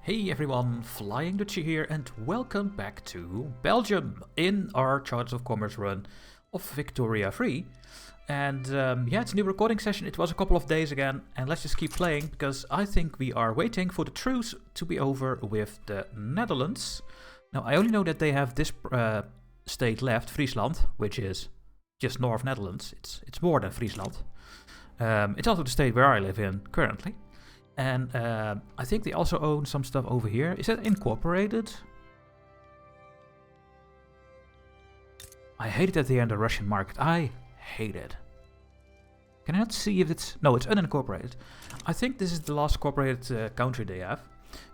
Hey everyone, FlyingDutchy here and welcome back to Belgium in our Charts of Commerce run of Victoria 3. And yeah, it's a new recording session. It was a couple of days again, and let's just keep playing because I think we are waiting for the truce to be over with the Netherlands. Now, I only know that they have this state left, Friesland, which is just North Netherlands. It's more than Friesland. It's also the state where I live in currently. And I think they also own some stuff over here. Is that incorporated? I hate it at the end of the Russian market. I hate it. Can I not see if it's... No, it's unincorporated. I think this is the last incorporated country they have.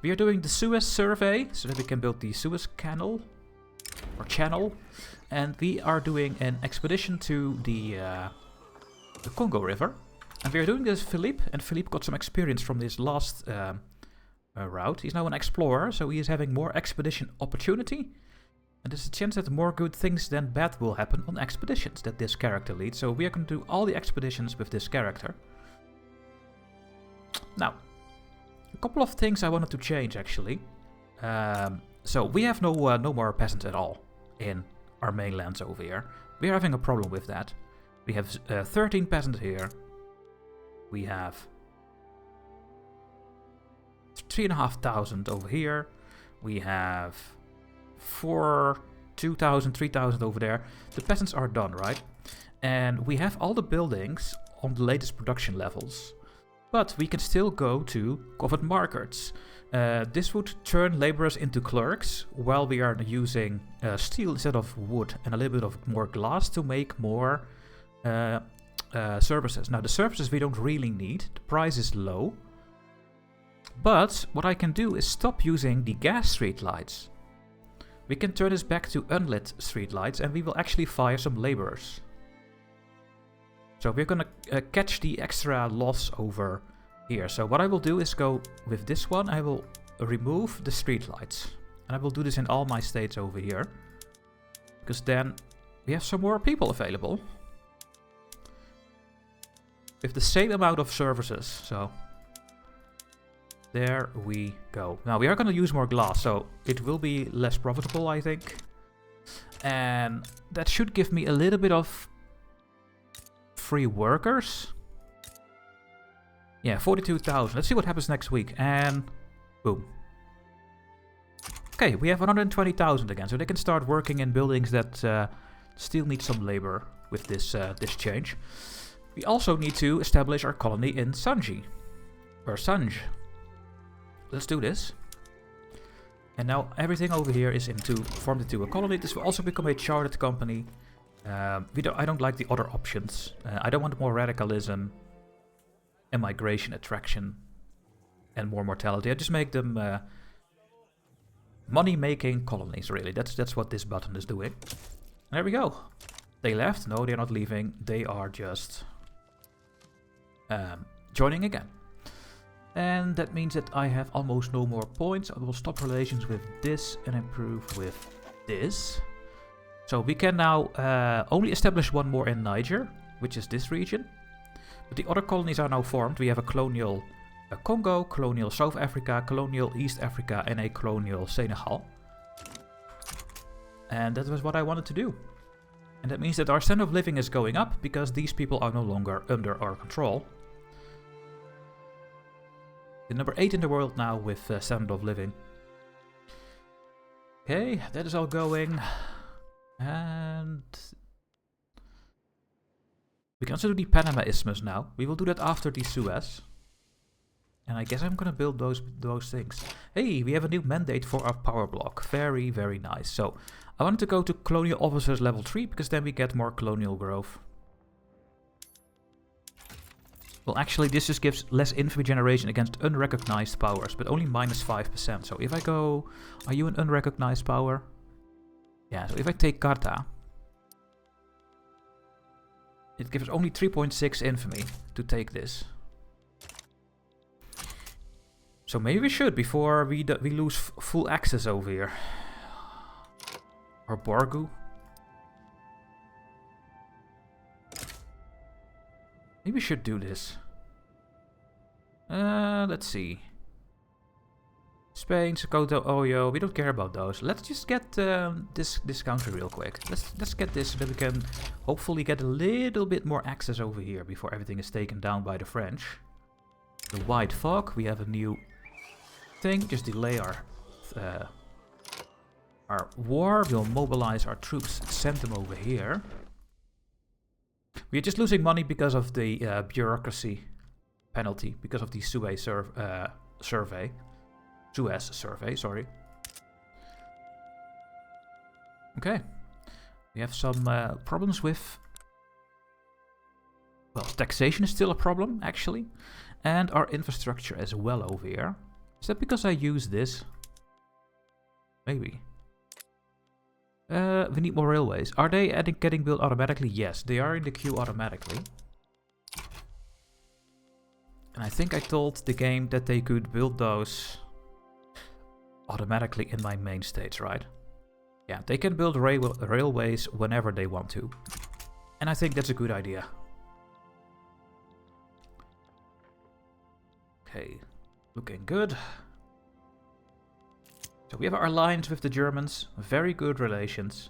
We are doing the Suez survey so that we can build the Suez Canal. Or channel. And we are doing an expedition to the Congo River. And we are doing this with Philippe, and Philippe got some experience from this last route. He's now an explorer, so he is having more expedition opportunity. And there's a chance that more good things than bad will happen on expeditions that this character leads. So we are going to do all the expeditions with this character. Now, a couple of things I wanted to change actually. So we have no more peasants at all in our mainlands over here. We are having a problem with that. We have 13 peasants here. We have 3,500 over here. We have 2,000, 3,000 over there. The peasants are done, right? And we have all the buildings on the latest production levels. But we can still go to covered markets. This would turn laborers into clerks, while we are using steel instead of wood and a little bit of more glass to make more services. Now the services we don't really need, the price is low, but what I can do is stop using the gas street lights. We can turn this back to unlit street lights and we will actually fire some laborers. So we're gonna catch the extra loss over here. So what I will do is go with this one, I will remove the street lights. And I will do this in all my states over here, because then we have some more people available. With the same amount of services, so there we go. Now we are going to use more glass, so it will be less profitable, I think. And that should give me a little bit of free workers. Yeah, 42,000. Let's see what happens next week. And boom. Okay, we have 120,000 again, so they can start working in buildings that still need some labor with this change. We also need to establish our colony in Sanji. Or Sanj. Let's do this. And now everything over here is formed into a colony. This will also become a chartered company. I don't like the other options. I don't want more radicalism, immigration, attraction, and more mortality. I just make them money-making colonies, really. That's what this button is doing. And there we go. They left. No, they're not leaving. They are just... joining again. And that means that I have almost no more points. I will stop relations with this and improve with this. So we can now only establish one more in Niger, which is this region. But the other colonies are now formed. We have a colonial Congo, colonial South Africa, colonial East Africa, and a colonial Senegal. And that was what I wanted to do. And that means that our standard of living is going up because these people are no longer under our control. The number 8 in the world now with standard of living. Okay, that is all going. And we can also do the Panama Isthmus now. We will do that after the Suez. And I guess I'm gonna build those things. Hey, we have a new mandate for our power block. Very, very nice. So I want to go to colonial officers level 3 because then we get more colonial growth. Well, actually, this just gives less infantry generation against unrecognized powers, but only minus 5%. So if I go... Are you an unrecognized power? Yeah, so if I take Carta, it gives only 3.6 infamy to take this. So maybe we should, before we lose full access over here. Or Borgu. Maybe we should do this. Let's see. Spain, Caito, Oyo, we don't care about those. Let's just get this country real quick. Let's get this so that we can hopefully get a little bit more access over here before everything is taken down by the French. The White Fog, we have a new thing. Just delay our war. We'll mobilize our troops, send them over here. We're just losing money because of the bureaucracy penalty, because of the Suez survey. Suez survey, sorry. Okay. We have some problems with... Well, taxation is still a problem, actually. And our infrastructure as well over here. Is that because I use this? Maybe. We need more railways. Are they getting built automatically? Yes, they are in the queue automatically. And I think I told the game that they could build those automatically in my main states, right? Yeah, they can build railways whenever they want to. And I think that's a good idea. Okay, looking good. So we have our alliance with the Germans, very good relations.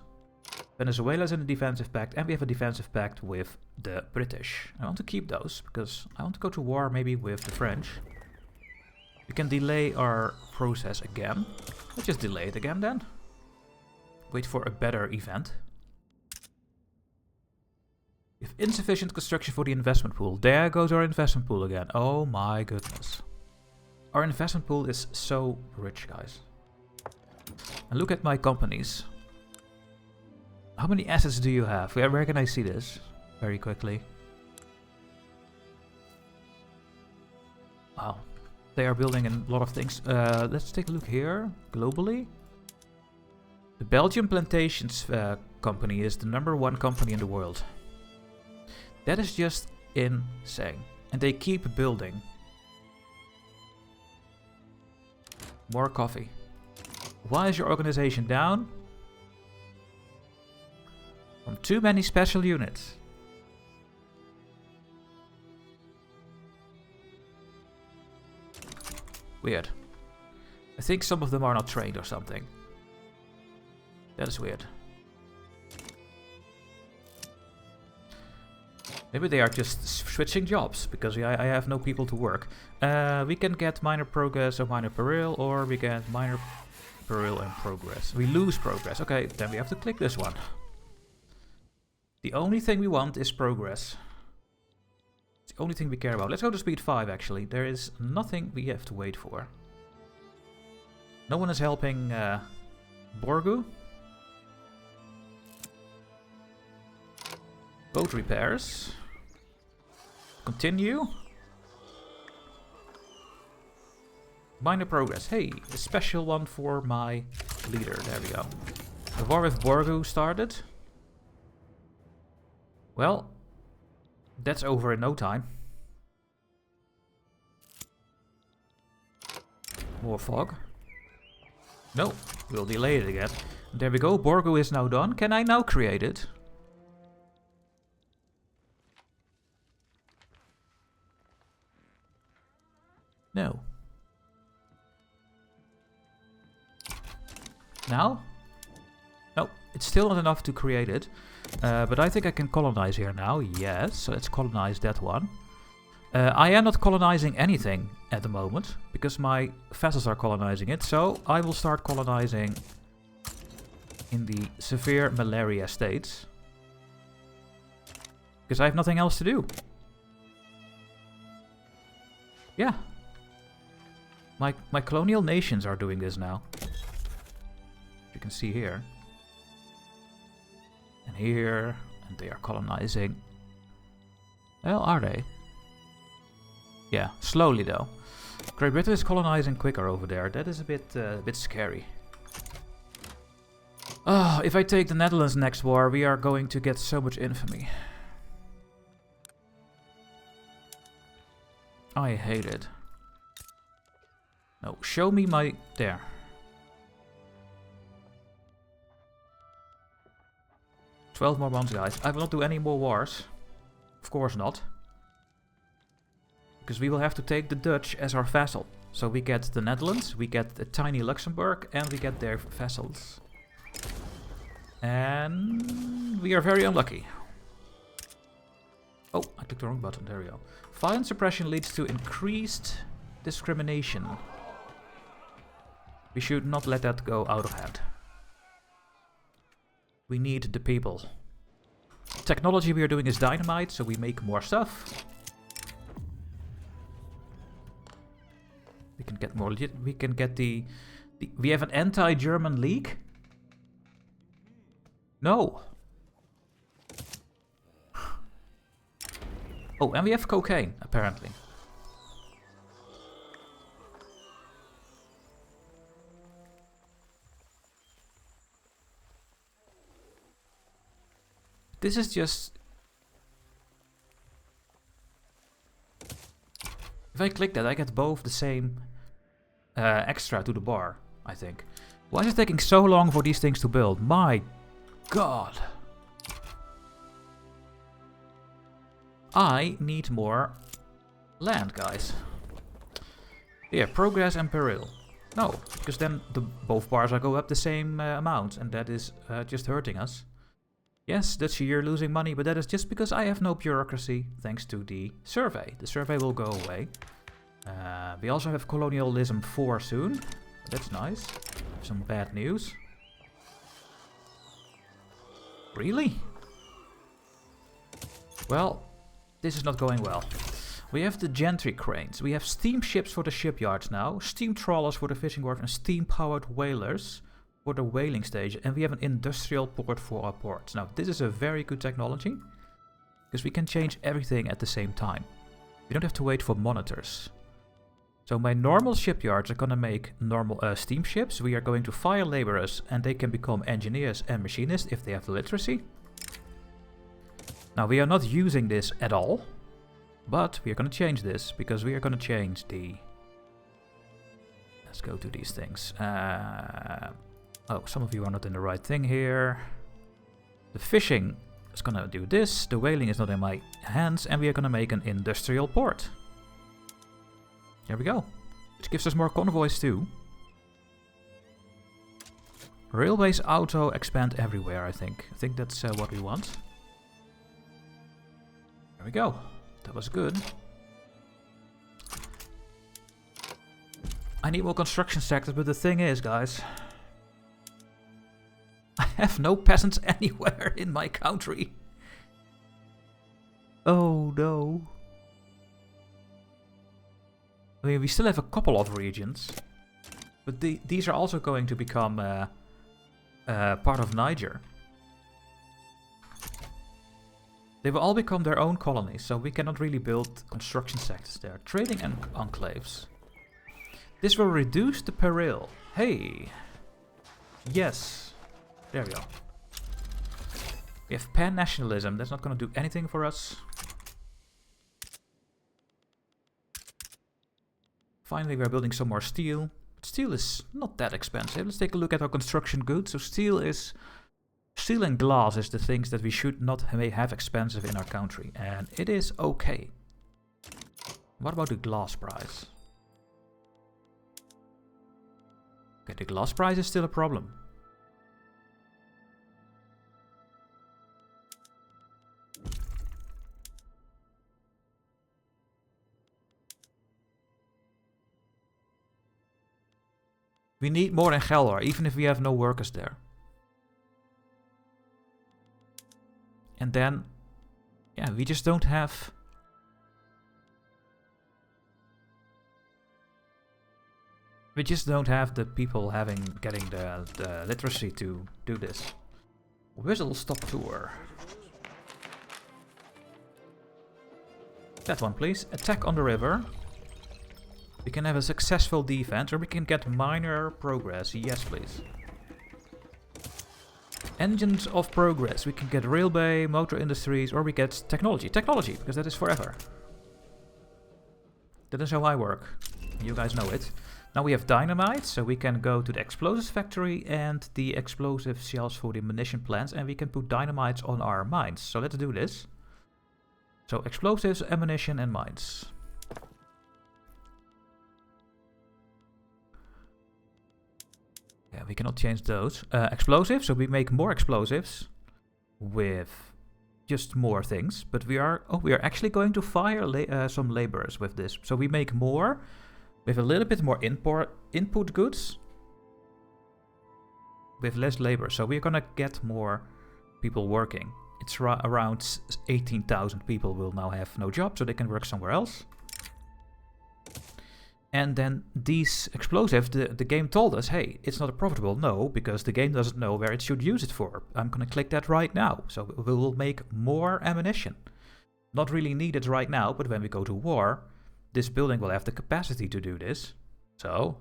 Venezuela's in a defensive pact, and we have a defensive pact with the British. I want to keep those, because I want to go to war maybe with the French. We can delay our process again. Let's just delay it again then. Wait for a better event. We have insufficient construction for the investment pool. There goes our investment pool again. Oh my goodness. Our investment pool is so rich, guys. And look at my companies. How many assets do you have? Where can I see this? Very quickly. Wow. They are building a lot of things. Let's take a look here. Globally. The Belgian Plantations company is the #1 company in the world. That is just insane. And they keep building. More coffee. Why is your organization down? From too many special units. Weird. I think some of them are not trained or something. That is weird. Maybe they are just switching jobs, because I have no people to work. We can get minor progress or minor peril, or we get minor peril and progress. We lose progress. Okay, then we have to click this one. The only thing we want is progress. It's the only thing we care about. Let's go to speed 5, actually. There is nothing we have to wait for. No one is helping Borgu. Boat repairs. Continue. Minor progress. Hey, a special one for my leader. There we go. The war with Borgu started. Well, that's over in no time. More fog. No, we'll delay it again. There we go. Borgu is now done. Can I now create it? No. Now? No, it's still not enough to create it. But I think I can colonize here now. Yes, so let's colonize that one. I am not colonizing anything at the moment, because my vassals are colonizing it. So I will start colonizing in the severe malaria states. Because I have nothing else to do. Yeah. My colonial nations are doing this now. You can see here. And here. And they are colonizing. Well, are they? Yeah, slowly though. Great Britain is colonizing quicker over there. That is a bit scary. Oh, if I take the Netherlands next war, we are going to get so much infamy. I hate it. No, show me my... There. $12 more months, guys. I will not do any more wars. Of course not. Because we will have to take the Dutch as our vassal. So we get the Netherlands, we get the tiny Luxembourg, and we get their vassals. And we are very unlucky. Oh, I clicked the wrong button, there we go. Violent suppression leads to increased discrimination. We should not let that go out of hand. We need the people. Technology we are doing is dynamite, so we make more stuff. We can get more legit. We can get the we have an anti-German league? No. Oh, and we have cocaine, apparently. This is just... If I click that, I get both the same extra to the bar, I think. Why is it taking so long for these things to build? My god. I need more land, guys. Yeah, progress and peril. No, because then both bars are go up the same amount, and that is just hurting us. Yes, Dutchy, you're losing money, but that is just because I have no bureaucracy, thanks to the survey. The survey will go away. We also have Colonialism 4 soon. That's nice. Some bad news. Really? Well, this is not going well. We have the gentry cranes. We have steamships for the shipyards now, steam trawlers for the fishing wharf, and steam-powered whalers for the whaling stage. And we have an industrial port for our ports. Now, this is a very good technology, because we can change everything at the same time. We don't have to wait for monitors. So my normal shipyards are going to make normal steamships. We are going to fire laborers, and they can become engineers and machinists if they have the literacy. Now, we are not using this at all, but we are going to change this, because we are going to change the... Let's go to these things. Oh, some of you are not in the right thing here. The fishing is going to do this, the whaling is not in my hands, and we are going to make an industrial port. There we go. Which gives us more convoys too. Railways auto expand everywhere, I think. I think that's what we want. There we go. That was good. I need more construction sectors, but the thing is, guys, I have no peasants anywhere in my country. Oh no. I mean, we still have a couple of regions, but these are also going to become part of Niger. They will all become their own colonies, so we cannot really build construction sectors there. Trading and enclaves. This will reduce the peril. Hey! Yes! There we go. We have pan-nationalism. That's not going to do anything for us. Finally, we're building some more steel. But steel is not that expensive. Let's take a look at our construction goods. So steel and glass is the things that we should not have expensive in our country. And it is okay. What about the glass price? Okay, the glass price is still a problem. We need more in Gelder, even if we have no workers there. And then, yeah, we just don't have... We just don't have the people getting the literacy to do this. Whistle stop tour. That one, please. Attack on the river. We can have a successful defense, or we can get minor progress. Yes, please. Engines of progress. We can get railway, motor industries, or we get technology. Technology, because that is forever. That is how I work. You guys know it. Now we have dynamite, so we can go to the explosives factory and the explosive shells for the munition plants, and we can put dynamites on our mines. So let's do this. So explosives, ammunition, and mines. Yeah, we cannot change those. Explosives, so we make more explosives with just more things. But we are actually going to fire some laborers with this. So we make more with a little bit more input goods with less labor. So we're gonna get more people working. It's around 18,000 people will now have no job, so they can work somewhere else. And then these explosives, the game told us, hey, it's not profitable. No, because the game doesn't know where it should use it for. I'm going to click that right now. So we will make more ammunition. Not really needed right now, but when we go to war, this building will have the capacity to do this. So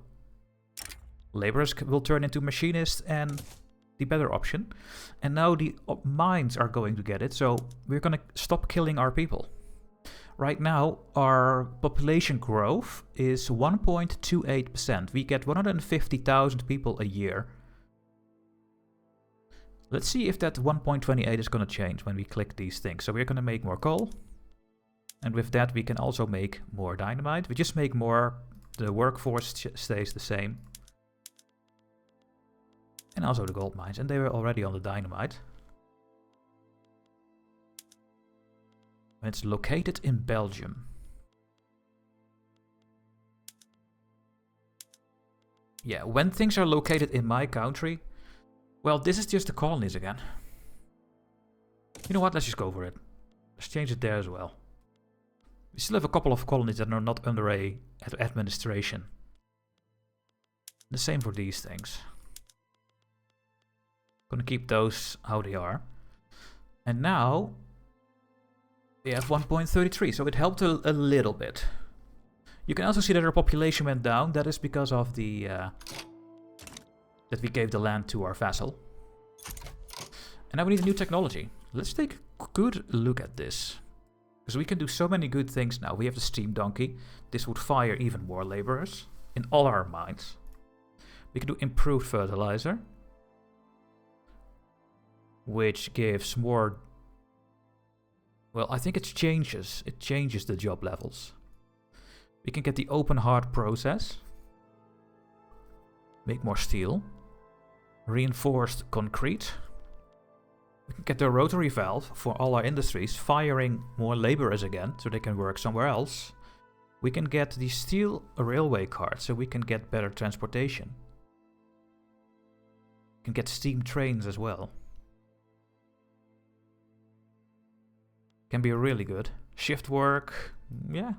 laborers will turn into machinists and the better option. And now the mines are going to get it, so we're going to stop killing our people. Right now, our population growth is 1.28%. We get 150,000 people a year. Let's see if that 1.28 is going to change when we click these things. So we're going to make more coal. And with that, we can also make more dynamite. We just make more. The workforce stays the same. And also the gold mines. And they were already on the dynamite. It's located in Belgium. Yeah, when things are located in my country, well, this is just the colonies again. You know what, let's just go for it. Let's change it there as well. We still have a couple of colonies that are not under a administration. The same for these things. Gonna keep those how they are. And now we have 1.33, so it helped a little bit. You can also see that our population went down. That is because of the that we gave the land to our vassal. And now we need a new technology. Let's take a good look at this. Because we can do so many good things now. We have the steam donkey. This would fire even more laborers in all our mines. We can do improved fertilizer, which gives more. Well, I think it changes the job levels. We can get the open heart process. Make more steel. Reinforced concrete. We can get the rotary valve for all our industries, firing more laborers again, so they can work somewhere else. We can get the steel railway card, so we can get better transportation. We can get steam trains as well. Can be really good. Shift work, yeah.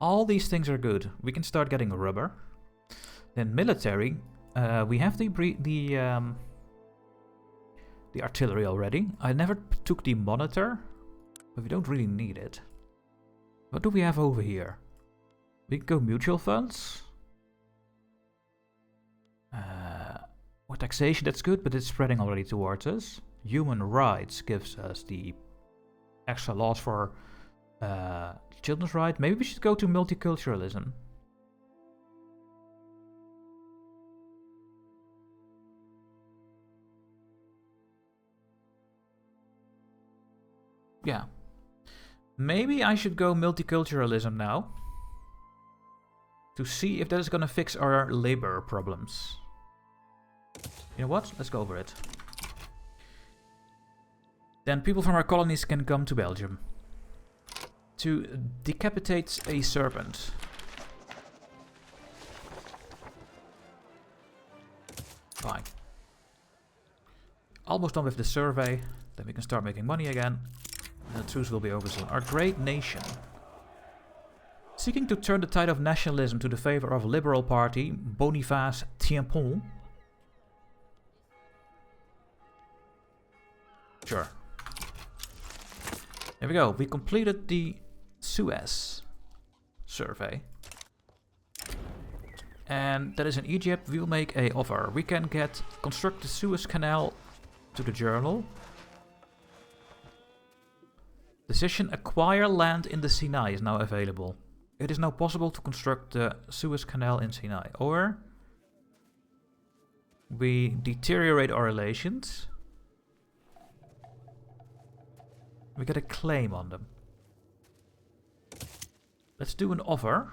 All these things are good. We can start getting rubber. Then military, we have the artillery already. I never took the monitor, but we don't really need it. What do we have over here? We can go mutual funds. Or taxation, that's good, but it's spreading already towards us. Human rights gives us the extra laws for children's rights. Maybe we should go to multiculturalism. Yeah. Maybe I should go multiculturalism now. To see if that is going to fix our labor problems. You know what? Let's go over it. Then people from our colonies can come to Belgium. To decapitate a serpent. Fine. Almost done with the survey. Then we can start making money again. And the truce will be over soon. Our great nation. Seeking to turn the tide of nationalism to the favor of Liberal Party, Boniface Tiempon. Sure. There we go. We completed the Suez survey. And that is in Egypt. We'll make a offer. We can construct the Suez Canal to the journal. Decision: acquire land in the Sinai is now available. It is now possible to construct the Suez Canal in Sinai. Or we deteriorate our relations. We get a claim on them. Let's do an offer.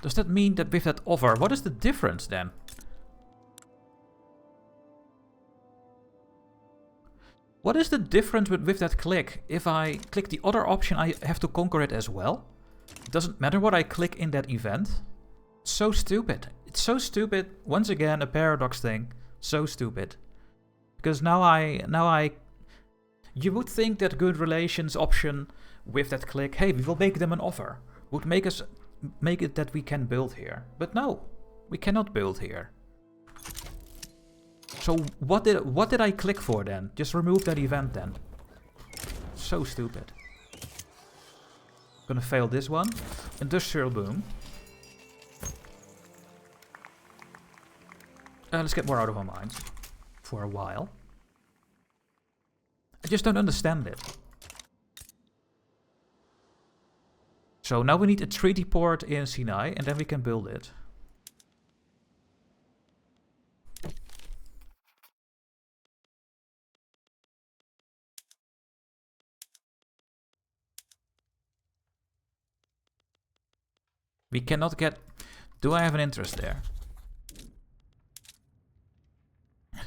Does that mean that with that offer, what is the difference then? What is the difference with that click? If I click the other option, I have to conquer it as well? It doesn't matter what I click in that event. So stupid. It's so stupid. Once again, a paradox thing. So stupid. Because you would think that good relations option with that click, hey, we will make them an offer, would make it that we can build here. But no, we cannot build here. So what did I click for then? Just remove that event then. So stupid. Gonna fail this one. Industrial boom. Let's get more out of our minds. For a while. I just don't understand it. So now we need a treaty port in Sinai and then we can build it. We cannot get... Do I have an interest there?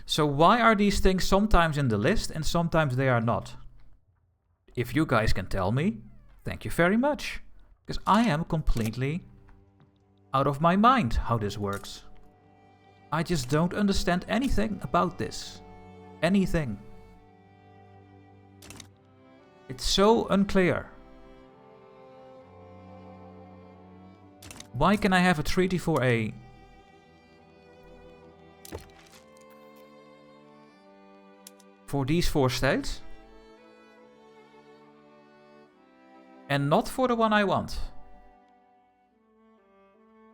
So why are these things sometimes in the list and sometimes they are not? If you guys can tell me, thank you very much. Because I am completely out of my mind how this works. I just don't understand anything about this. Anything. It's so unclear. Why can I have a treaty for a... for these 4 states? And not for the one I want?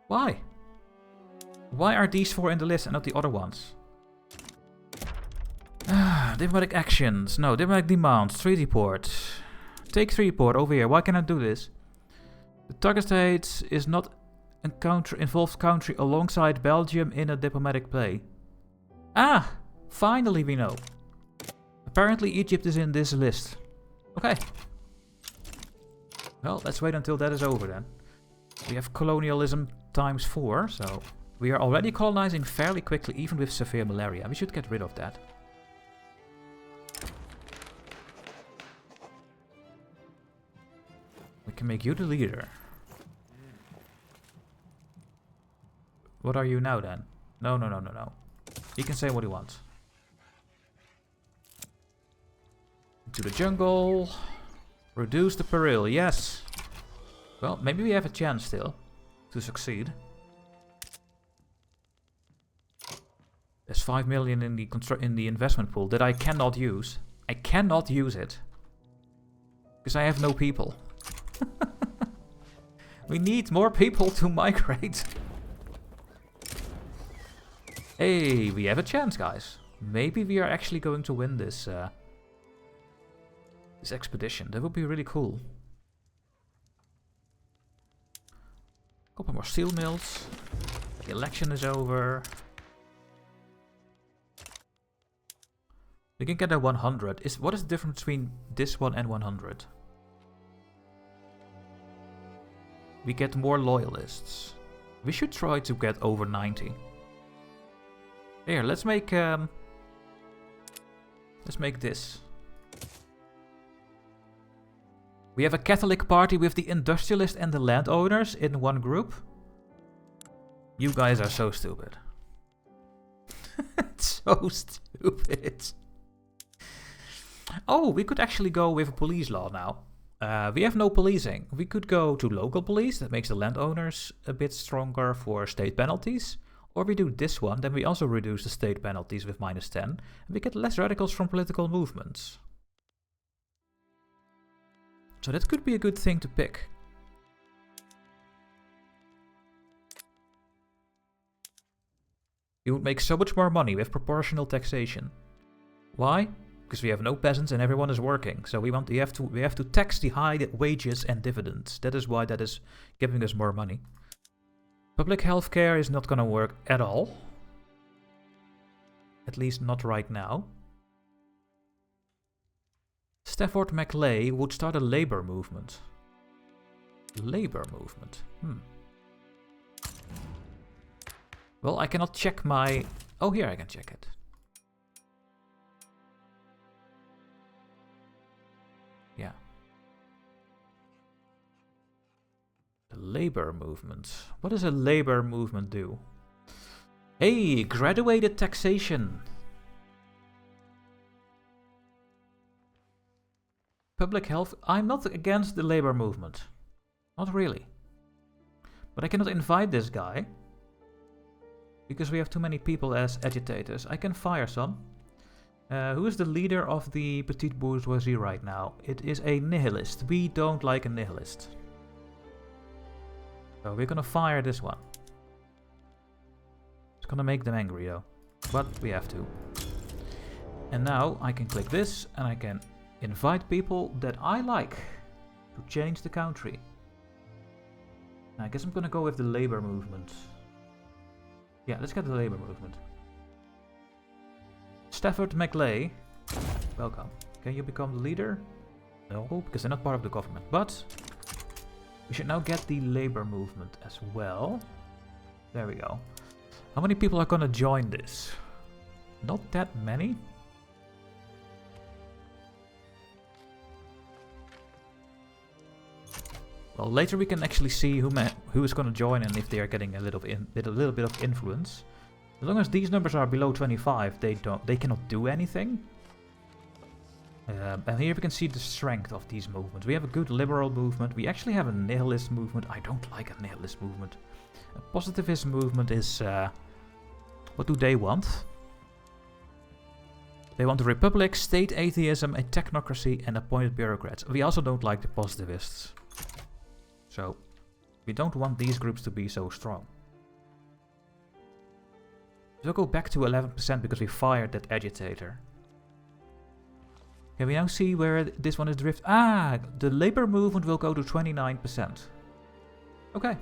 Why? Why are these 4 in the list and not the other ones? Diplomatic actions. No, diplomatic demands. Treaty port. Take treaty port over here. Why can I do this? The target state is not a involved country alongside Belgium in a diplomatic play. Ah! Finally we know. Apparently Egypt is in this list. Okay. Well, let's wait until that is over then. We have colonialism times 4, so we are already colonizing fairly quickly, even with severe malaria. We should get rid of that. We can make you the leader. What are you now then? No, no, no, no, no. He can say what he wants. To the jungle. Reduce the peril, yes. Well, maybe we have a chance still to succeed. There's 5 million in the investment pool that I cannot use. I cannot use it. Because I have no people. We need more people to migrate. Hey, we have a chance, guys. Maybe we are actually going to win this this expedition. That would be really cool. Couple more steel mills. The election is over. We can get a 100. What is the difference between this one and 100? We get more loyalists. We should try to get over 90. Here, let's make this. We have a Catholic party with the industrialists and the landowners in one group. You guys are so stupid. It's so stupid. Oh, we could actually go with a police law now. We have no policing. We could go to local police. That makes the landowners a bit stronger for state penalties. Or we do this one, then we also reduce the state penalties with -10. And we get less radicals from political movements. So that could be a good thing to pick. You would make so much more money with proportional taxation. Why? Because we have no peasants and everyone is working. So we have to tax the high wages and dividends. That is why that is giving us more money. Public health care is not gonna work at all. At least not right now. Stafford Magley would start a labor movement. Labor movement. Well, I cannot check my... Oh, here I can check it. Yeah. The labor movement. What does a labor movement do? Hey, graduated taxation. Public health. I'm not against the labor movement. Not really. But I cannot invite this guy. Because we have too many people as agitators. I can fire some. Who is the leader of the petite bourgeoisie right now? It is a nihilist. We don't like a nihilist. So we're gonna fire this one. It's gonna make them angry though. But we have to. And now I can click this and I can invite people that I like to change the country. I guess I'm gonna go with the labor movement. Yeah, let's get the labor movement. Stafford Mileghere, welcome. Can you become the leader? No, because they're not part of the government. But we should now get the labor movement as well. There we go. How many people are gonna join this? Not that many. Well, later we can actually see who is going to join and if they are getting a little bit of influence. As long as these numbers are below 25, they cannot do anything. And here we can see the strength of these movements. We have a good liberal movement. We actually have a nihilist movement. I don't like a nihilist movement. A positivist movement is... what do they want? They want a republic, state atheism, a technocracy, and appointed bureaucrats. We also don't like the positivists. So, we don't want these groups to be so strong. We'll go back to 11% because we fired that agitator. Can we now see where this one is drift? Ah, the labor movement will go to 29%. Okay.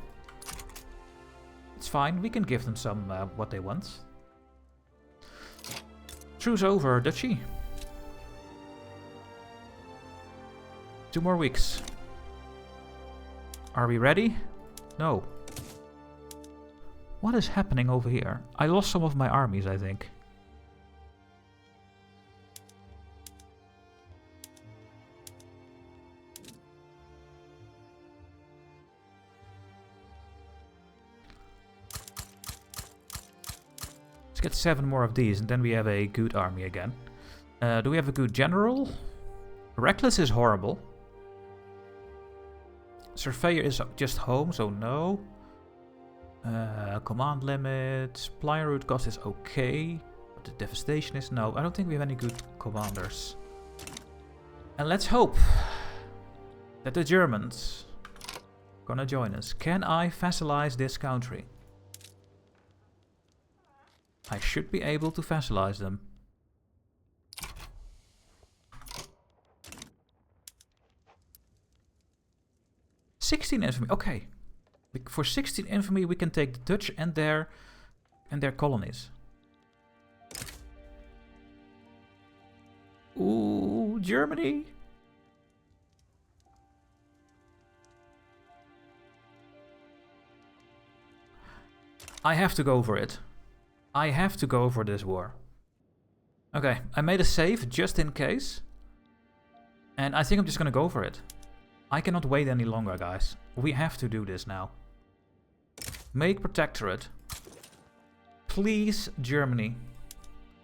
It's fine, we can give them some what they want. Truce over, Dutchy. 2 more weeks. Are we ready? No. What is happening over here? I lost some of my armies, I think. Let's get 7 more of these and then we have a good army again. Do we have a good general? Reckless is horrible. Surveyor is just home, so no. Command limit. Supply route cost is okay. But the devastation is no. I don't think we have any good commanders. And let's hope that the Germans are gonna join us. Can I vassalize this country? I should be able to vassalize them. $16 infamy. Okay. For 16 infamy we can take the Dutch and their colonies. Ooh, Germany. I have to go for it. I have to go for this war. Okay, I made a save just in case. And I think I'm just gonna go for it. I cannot wait any longer, guys. We have to do this now. Make protectorate. Please, Germany.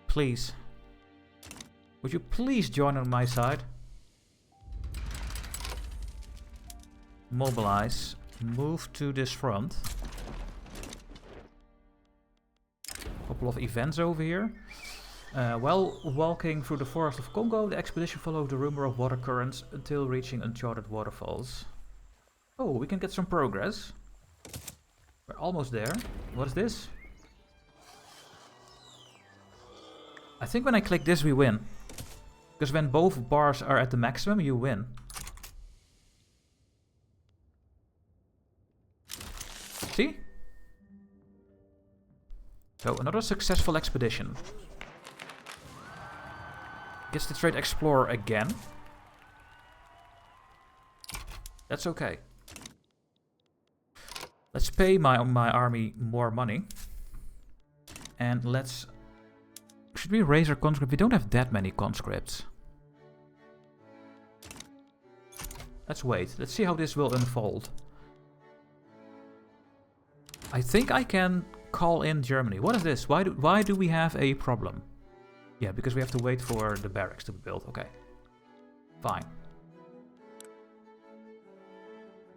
Please. Would you please join on my side? Mobilize. Move to this front. Couple of events over here. While walking through the forest of Congo, the expedition followed the rumor of water currents until reaching uncharted waterfalls. Oh, we can get some progress. We're almost there. What is this? I think when I click this we win. Because when both bars are at the maximum, you win. See? So, another successful expedition. Gets the trade explorer again. That's okay. Let's pay my army more money. And let's... Should we raise our conscript? We don't have that many conscripts. Let's wait. Let's see how this will unfold. I think I can call in Germany. What is this? Why do we have a problem? Yeah, because we have to wait for the barracks to be built. Okay. Fine.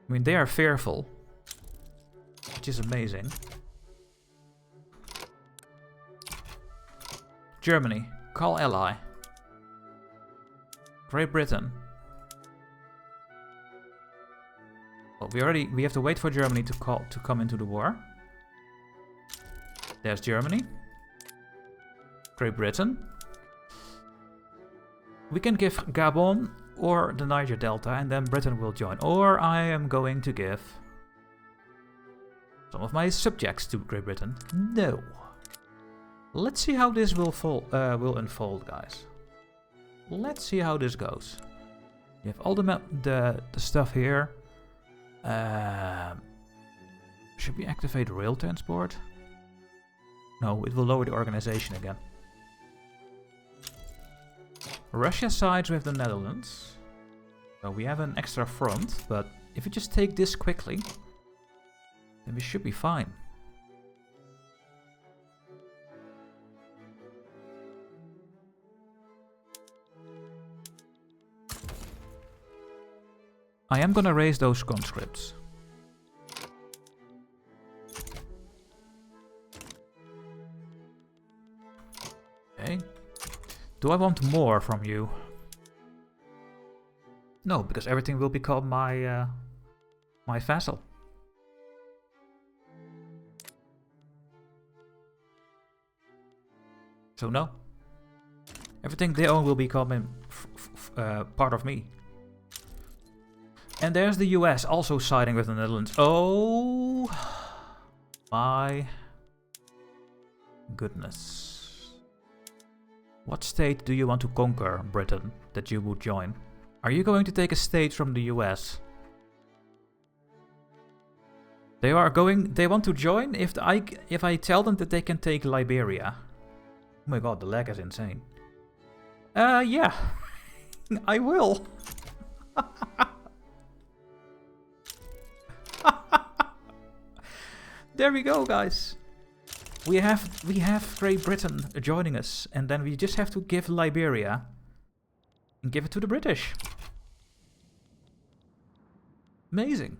I mean, they are fearful. Which is amazing. Germany. Call ally. Great Britain. Well, we have to wait for Germany to come into the war. There's Germany. Great Britain. We can give Gabon or the Niger Delta and then Britain will join. Or I am going to give some of my subjects to Great Britain. No. Let's see how this will unfold, guys. Let's see how this goes. You have all the stuff here. Should we activate rail transport? No, it will lower the organization again. Russia sides with the Netherlands. So we have an extra front, but if we just take this quickly, then we should be fine. I am gonna raise those conscripts. Okay. Do I want more from you? No, because everything will become my my vassal. So no. Everything they own will become part of me. And there's the US also siding with the Netherlands. Oh my goodness. What state do you want to conquer, Britain, that you would join? Are you going to take a state from the US? They want to join if I tell them that they can take Liberia. Oh my god, the lag is insane. Yeah. I will. There we go, guys. We have Great Britain joining us, and then we just have to give Liberia and give it to the British. Amazing.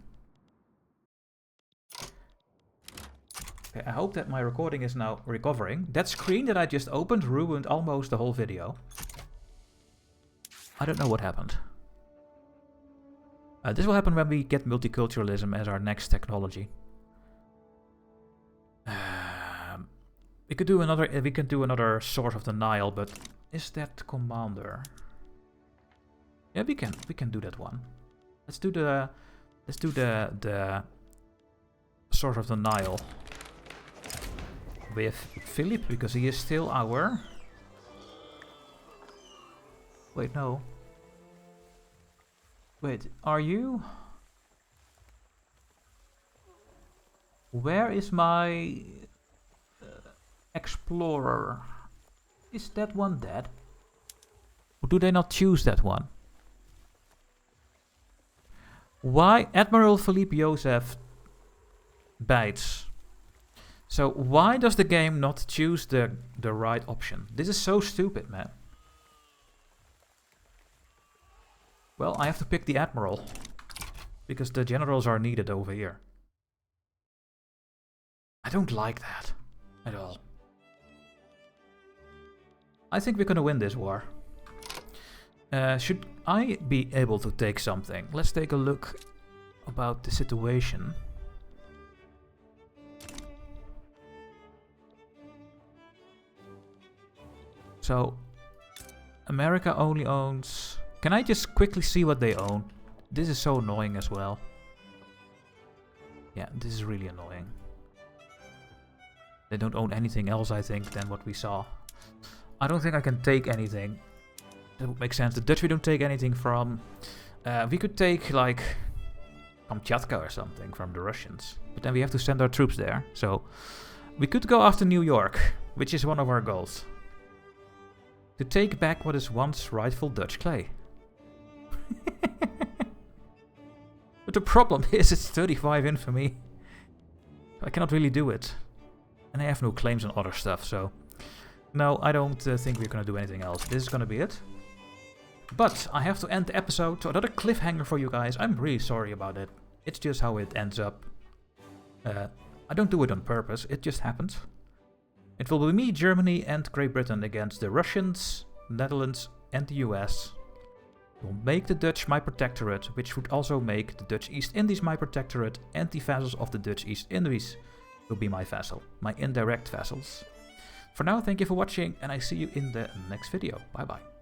Okay, I hope that my recording is now recovering. That screen that I just opened ruined almost the whole video. I don't know what happened. This will happen when we get multiculturalism as our next technology. We could do another Sword of the Nile, but is that commander? Yeah, we can do that one. Let's do the Sword of the Nile with Philip, because he is still our... Wait, no. Wait, are you... Where is my explorer? Is that one dead? Or do they not choose that one? Why? Admiral Philippe Joseph Bijts. So why does the game not choose the right option? This is so stupid, man. Well, I have to pick the admiral, because the generals are needed over here. I don't like that at all. I think we're gonna win this war. Should I be able to take something? Let's take a look about the situation. So, America only owns... Can I just quickly see what they own? This is so annoying as well. Yeah, this is really annoying. They don't own anything else, I think, than what we saw. I don't think I can take anything. That would make sense. The Dutch we don't take anything from. We could take, like, Kamchatka or something from the Russians. But then we have to send our troops there. So, we could go after New York. which is one of our goals. To take back what is once rightful Dutch clay. But the problem is it's 35 infamy. I cannot really do it. And I have no claims on other stuff, so... No, I don't think we're gonna do anything else. This is gonna be it. But I have to end the episode to another cliffhanger for you guys. I'm really sorry about it. It's just how it ends up. I don't do it on purpose, it just happens. It will be me, Germany and Great Britain against the Russians, Netherlands and the US. We'll make the Dutch my protectorate, which would also make the Dutch East Indies my protectorate, and the vassals of the Dutch East Indies will be my vassal, my indirect vassals. For now, thank you for watching, and I see you in the next video. Bye bye.